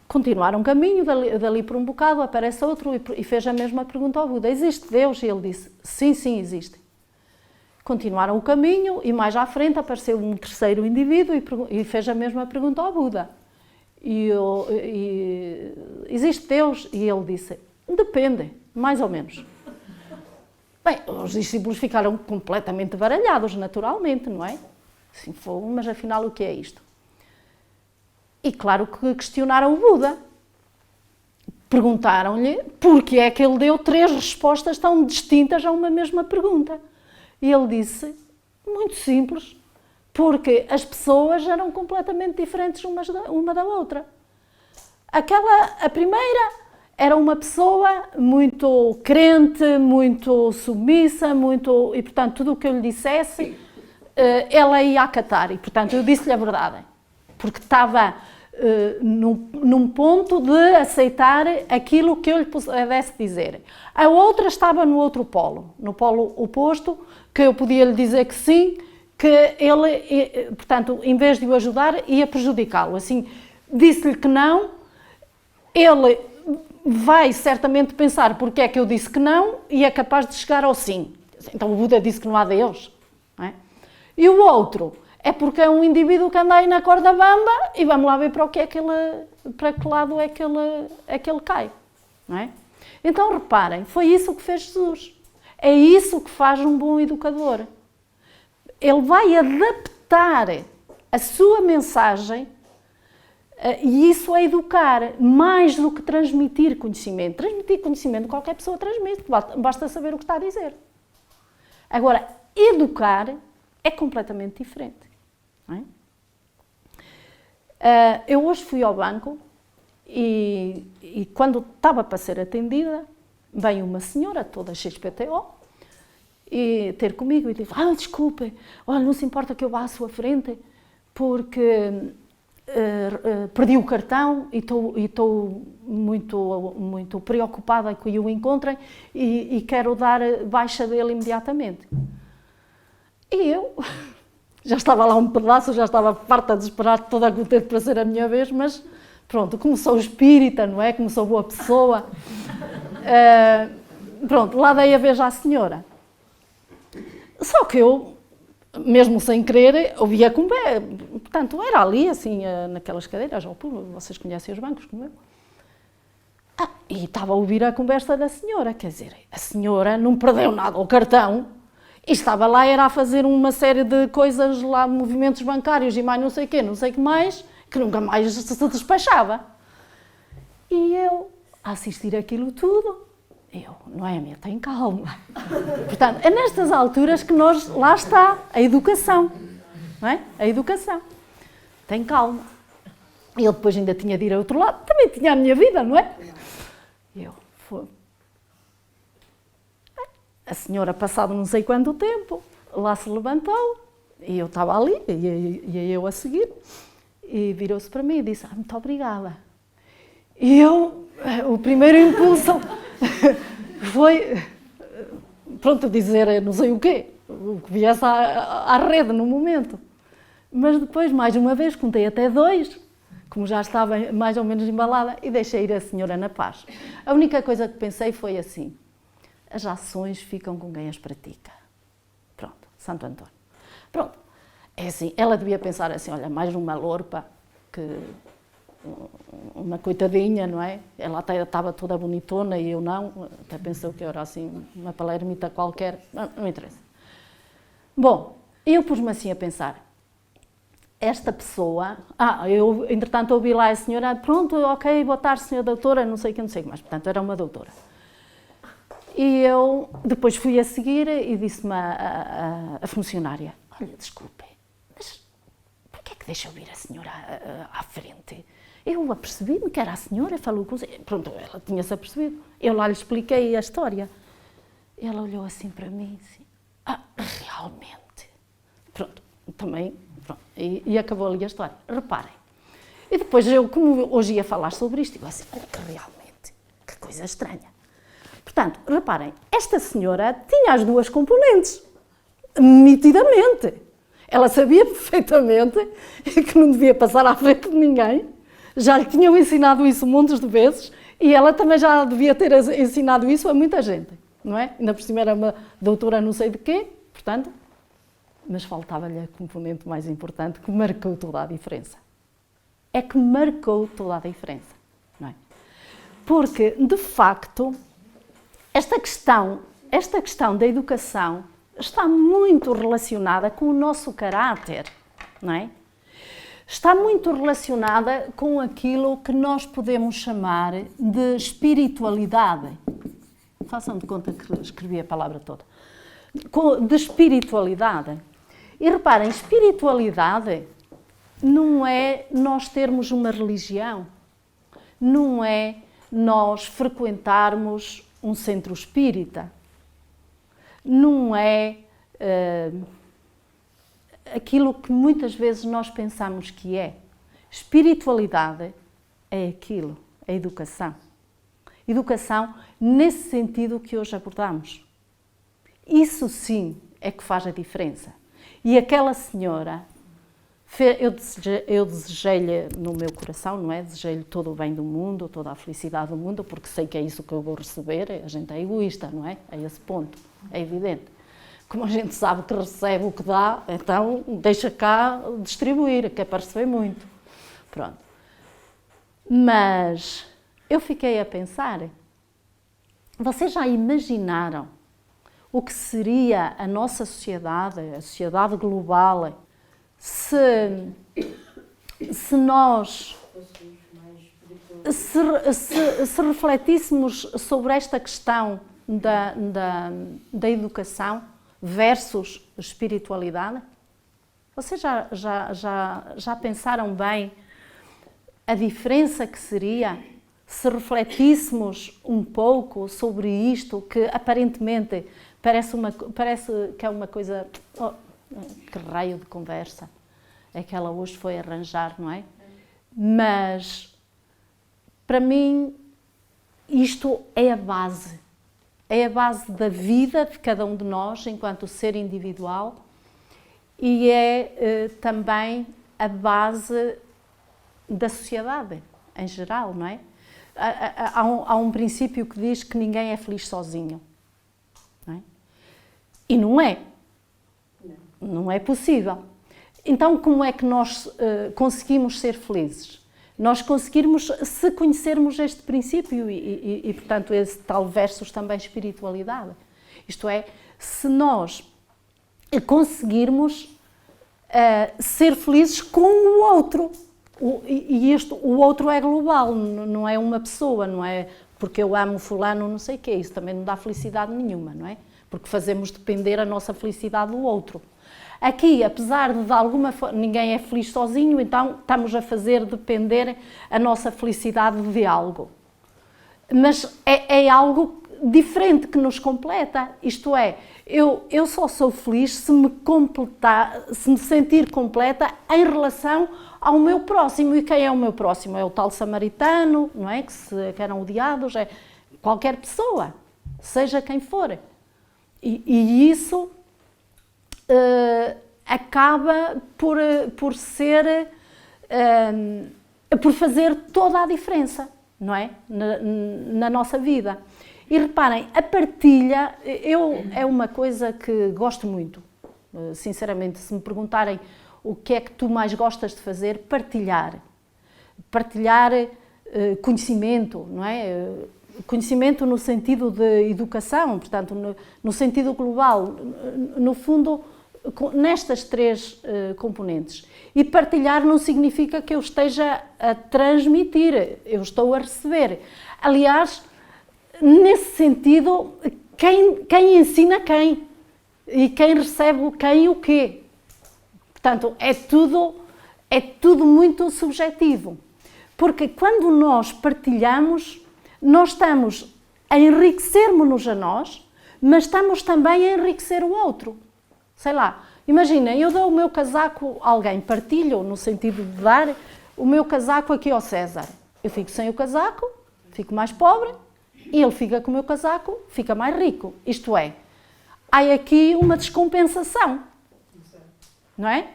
A: Continuaram o caminho, dali por um bocado aparece outro e fez a mesma pergunta ao Buda: "Existe Deus?" E ele disse: "Sim, sim, existe." Continuaram o caminho e mais à frente apareceu um terceiro indivíduo e fez a mesma pergunta ao Buda. Existe Deus? E ele disse: "Depende, mais ou menos." Bem, os discípulos ficaram completamente baralhados, naturalmente, não é? Assim, mas afinal o que é isto? E claro que questionaram o Buda. Perguntaram-lhe porque é que ele deu 3 respostas tão distintas a uma mesma pergunta. E ele disse: muito simples, porque as pessoas eram completamente diferentes uma da outra. A primeira era uma pessoa muito crente, muito submissa, e portanto tudo o que eu lhe dissesse, ela ia acatar. E portanto eu disse-lhe a verdade, porque estava num ponto de aceitar aquilo que eu lhe pudesse dizer. A outra estava no outro polo, no polo oposto, que eu podia lhe dizer que sim, que ele, portanto, em vez de o ajudar, ia prejudicá-lo. Assim, disse-lhe que não, ele vai certamente pensar porque é que eu disse que não e é capaz de chegar ao sim. Então o Buda disse que não há Deus. Não é? E o outro é porque é um indivíduo que anda aí na corda bamba e vamos lá ver para que lado é que ele cai. Não é? Então reparem, foi isso que fez Jesus. É isso que faz um bom educador. Ele vai adaptar a sua mensagem e isso é educar, mais do que transmitir conhecimento. Transmitir conhecimento qualquer pessoa transmite, basta saber o que está a dizer. Agora, educar é completamente diferente. Não é? Eu hoje fui ao banco e quando estava para ser atendida, veio uma senhora toda XPTO e ter comigo e disse: desculpe, olha, não se importa que eu vá à sua frente porque perdi o cartão e estou muito preocupada com que o encontrem e quero dar baixa dele imediatamente. E eu já estava lá um pedaço, já estava farta de esperar toda a contente para ser a minha vez, mas pronto, como sou espírita, não é? Como sou boa pessoa, pronto, lá dei a vez à senhora. Só que eu, mesmo sem querer, ouvia como é, portanto, era ali, assim, naquelas cadeiras, vocês conhecem os bancos, como eu. E estava a ouvir a conversa da senhora, quer dizer, a senhora não perdeu nada ao cartão, e estava lá, era a fazer uma série de coisas lá, movimentos bancários e mais não sei o quê, não sei o que mais, que nunca mais se despachava. E eu, a assistir aquilo tudo, Noémia, tem calma. Portanto, é nestas alturas que lá está, a educação, não é? A educação. Tem calma. Ele depois ainda tinha de ir ao outro lado, também tinha a minha vida, não é? A senhora, passado não sei quanto tempo, lá se levantou, e eu estava ali, e eu a seguir, e virou-se para mim e disse: muito obrigada. E eu, o primeiro impulso foi, pronto, dizer não sei o quê, o que viesse à rede no momento. Mas depois, mais uma vez, contei até 2, como já estava mais ou menos embalada, e deixei ir a senhora na paz. A única coisa que pensei foi assim: as ações ficam com quem as pratica. Pronto, Santo António. Pronto, é assim, ela devia pensar assim: olha, mais uma lorpa, que uma coitadinha, não é? Ela até estava toda bonitona e eu não, até pensou que eu era assim, uma palermita qualquer, não interessa. Bom, eu pus-me assim a pensar: esta pessoa, eu entretanto ouvi lá a senhora, pronto, ok, boa tarde, senhora doutora, não sei o que, não sei o que mais, portanto era uma doutora. E eu depois fui a seguir e disse-me a funcionária: olha, desculpe, mas porquê é que deixa eu vir a senhora à frente? Eu apercebi-me que era a senhora, falou com você. Pronto, ela tinha-se apercebido. Eu lá lhe expliquei a história. Ela olhou assim para mim e disse: realmente? Pronto, também, pronto, e acabou ali a história. Reparem. E depois eu, como hoje ia falar sobre isto, digo assim: olha que realmente, que coisa estranha. Portanto, reparem, esta senhora tinha as 2 componentes, nitidamente. Ela sabia perfeitamente que não devia passar à frente de ninguém, já lhe tinham ensinado isso montes de vezes e ela também já devia ter ensinado isso a muita gente, não é? Ainda por cima era uma doutora não sei de quê, portanto, mas faltava-lhe a componente mais importante que marcou toda a diferença. É que marcou toda a diferença, não é? Porque, de facto, esta questão da educação está muito relacionada com o nosso caráter, não é? Está muito relacionada com aquilo que nós podemos chamar de espiritualidade. Façam de conta que escrevi a palavra toda. De espiritualidade. E reparem, espiritualidade não é nós termos uma religião, não é nós frequentarmos um centro espírita, não é aquilo que muitas vezes nós pensamos que é. Espiritualidade é aquilo, a educação. Educação nesse sentido que hoje abordamos. Isso sim é que faz a diferença. E aquela senhora Eu desejei-lhe no meu coração, não é? Desejei-lhe todo o bem do mundo, toda a felicidade do mundo, porque sei que é isso que eu vou receber. A gente é egoísta, não é? A esse ponto, é evidente. Como a gente sabe que recebe o que dá, então deixa cá distribuir, que é para receber muito. Pronto. Mas eu fiquei a pensar, vocês já imaginaram o que seria a nossa sociedade, a sociedade global, se nós se refletíssemos sobre esta questão da educação versus espiritualidade? Vocês já pensaram bem a diferença que seria se refletíssemos um pouco sobre isto, que aparentemente parece que é uma coisa... Oh, que raio de conversa é que ela hoje foi arranjar, não é? Mas, para mim, isto é a base. É a base da vida de cada um de nós, enquanto ser individual, e é também a base da sociedade, em geral, não é? Há um princípio que diz que ninguém é feliz sozinho, não é? E não é. Não é possível. Então, como é que nós conseguimos ser felizes? Nós conseguirmos, se conhecermos este princípio e, portanto, esse tal versus também espiritualidade. Isto é, se nós conseguirmos ser felizes com o outro. O outro é global, não é uma pessoa, não é porque eu amo fulano, não sei o quê. Isso também não dá felicidade nenhuma, não é? Porque fazemos depender a nossa felicidade do outro. Aqui, apesar de alguma forma, ninguém é feliz sozinho, então estamos a fazer depender a nossa felicidade de algo. Mas é algo diferente que nos completa, isto é, eu só sou feliz se me sentir completa em relação ao meu próximo. E quem é o meu próximo? É o tal samaritano, não é? Que eram odiados, é qualquer pessoa, seja quem for. E isso acaba por fazer toda a diferença, não é? Na nossa vida. E reparem, a partilha é uma coisa que gosto muito. Sinceramente, se me perguntarem o que é que tu mais gostas de fazer, partilhar. Partilhar conhecimento, não é? Conhecimento no sentido de educação, portanto, no sentido global, no fundo, nestas três componentes. E partilhar não significa que eu esteja a transmitir, eu estou a receber. Aliás, nesse sentido, quem ensina quem? E quem recebe quem o quê? Portanto, é tudo muito subjetivo. Porque quando nós partilhamos, nós estamos a enriquecermos-nos a nós, mas estamos também a enriquecer o outro. Sei lá, imagina, eu dou o meu casaco a alguém, partilho no sentido de dar o meu casaco aqui ao César. Eu fico sem o casaco, fico mais pobre, e ele fica com o meu casaco, fica mais rico. Isto é, há aqui uma descompensação, não é?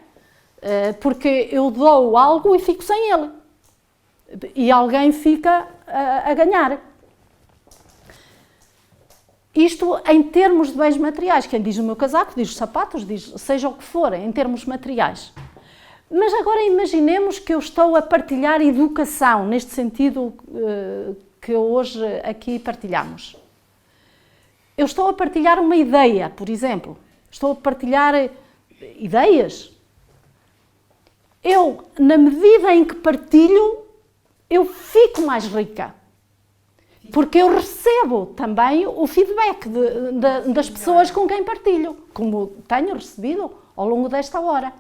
A: Porque eu dou algo e fico sem ele. E alguém fica a ganhar. Isto em termos de bens materiais. Quem diz o meu casaco, diz os sapatos, diz seja o que for, em termos materiais. Mas agora imaginemos que eu estou a partilhar educação, neste sentido que hoje aqui partilhamos. Eu estou a partilhar uma ideia, por exemplo. Estou a partilhar ideias. Eu, na medida em que partilho, eu fico mais rica. Porque eu recebo também o feedback das pessoas com quem partilho, como tenho recebido ao longo desta hora.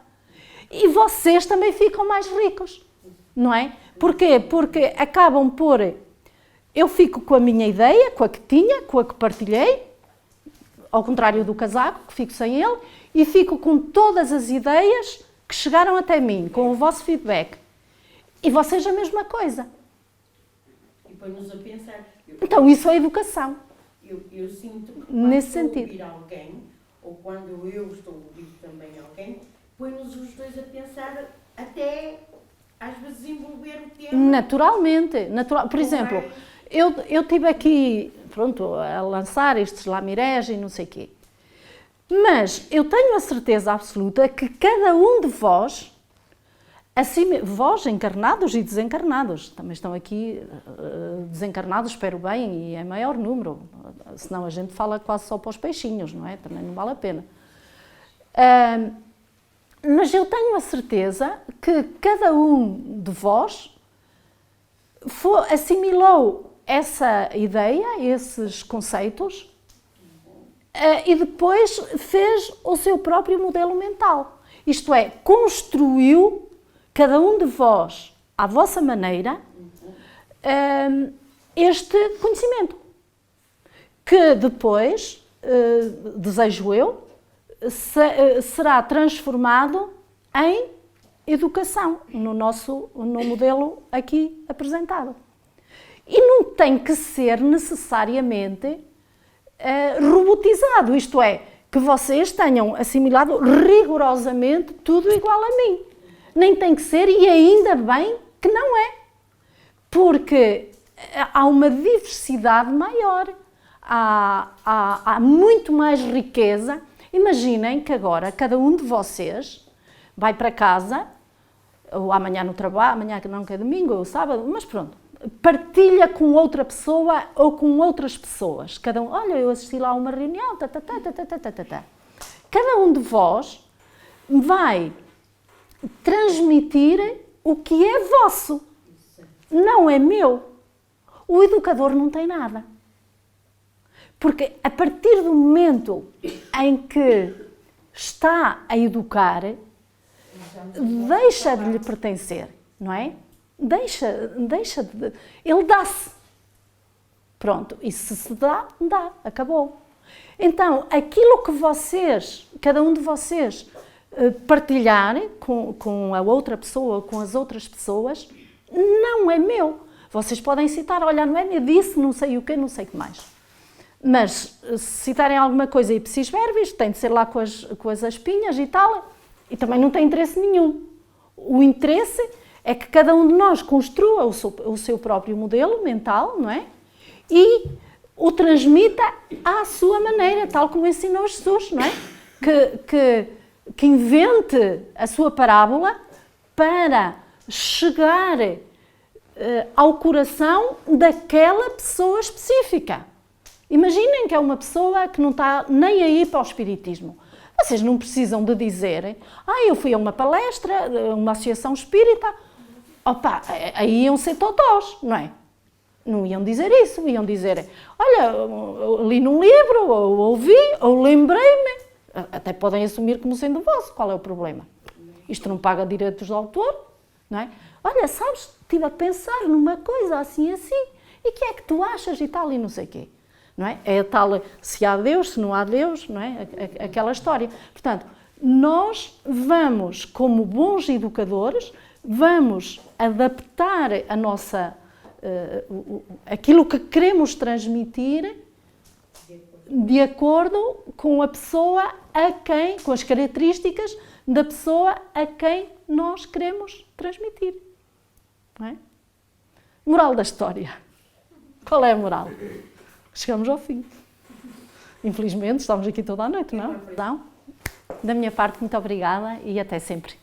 A: E vocês também ficam mais ricos, não é? Porquê? Porque acabam por... Eu fico com a minha ideia, com a que tinha, com a que partilhei, ao contrário do casaco, que fico sem ele, e fico com todas as ideias que chegaram até mim, com o vosso feedback. E vocês a mesma coisa.
E: E põe-nos a pensar.
A: Então isso é educação.
E: Eu sinto que
A: nesse
E: estou a
A: sentido.
E: ouvir alguém, ou quando eu estou a ouvir também alguém, põe-nos os dois a pensar até às vezes envolver o tema.
A: Naturalmente. Por exemplo,
E: mais-
A: eu tive aqui, pronto, a lançar estes lamirés e não sei o quê. Mas eu tenho a certeza absoluta que cada um de vós, assim, vós encarnados e desencarnados, também estão aqui desencarnados, espero bem, e é maior número, senão a gente fala quase só para os peixinhos, não é? Também não vale a pena. Mas eu tenho a certeza que cada um de vós assimilou essa ideia, esses conceitos, e depois fez o seu próprio modelo mental. Isto é, construiu, cada um de vós, à vossa maneira, este conhecimento, que depois, desejo eu, será transformado em educação, no modelo aqui apresentado. E não tem que ser necessariamente robotizado, isto é, que vocês tenham assimilado rigorosamente tudo igual a mim. Nem tem que ser, e ainda bem que não é, porque há uma diversidade maior, há muito mais riqueza. Imaginem que agora cada um de vocês vai para casa, ou amanhã no trabalho, amanhã que não é domingo, ou sábado, mas pronto, partilha com outra pessoa ou com outras pessoas. Cada um, olha, eu assisti lá a uma reunião, Cada um de vós vai transmitir o que é vosso, não é meu. O educador não tem nada. Porque a partir do momento em que está a educar, deixa de lhe pertencer, não é? Deixa de... Ele dá-se. Pronto, e se dá, acabou. Então, aquilo que vocês, cada um de vocês, partilharem com a outra pessoa ou com as outras pessoas, não é meu. Vocês podem citar, olha, não é meu, disse não sei o quê, não sei o que mais. Mas, se citarem alguma coisa ipsis verbis, tem de ser lá com as aspinhas e tal, e também não tem interesse nenhum. O interesse é que cada um de nós construa o seu próprio modelo mental, não é? E o transmita à sua maneira, tal como ensinou Jesus, não é? Que invente a sua parábola para chegar ao coração daquela pessoa específica. Imaginem que é uma pessoa que não está nem aí para o espiritismo. Vocês não precisam de dizerem, eu fui a uma palestra, uma associação espírita, opa, aí iam ser totós, não é? Não iam dizer isso, iam dizer, olha, li num livro, ou ouvi, ou lembrei-me. Até podem assumir como sendo vosso, qual é o problema? Isto não paga direitos de autor, não é? Olha, sabes, estive a pensar numa coisa assim, e que é que tu achas e tal, e não sei o quê. Não é? É tal, se há Deus, se não há Deus, não é? Aquela história. Portanto, nós vamos, como bons educadores, vamos adaptar a nossa, aquilo que queremos transmitir de acordo com a pessoa com as características da pessoa a quem nós queremos transmitir. Não é? Moral da história. Qual é a moral? Chegamos ao fim. Infelizmente, estamos aqui toda a noite, não? Então, da minha parte, muito obrigada e até sempre.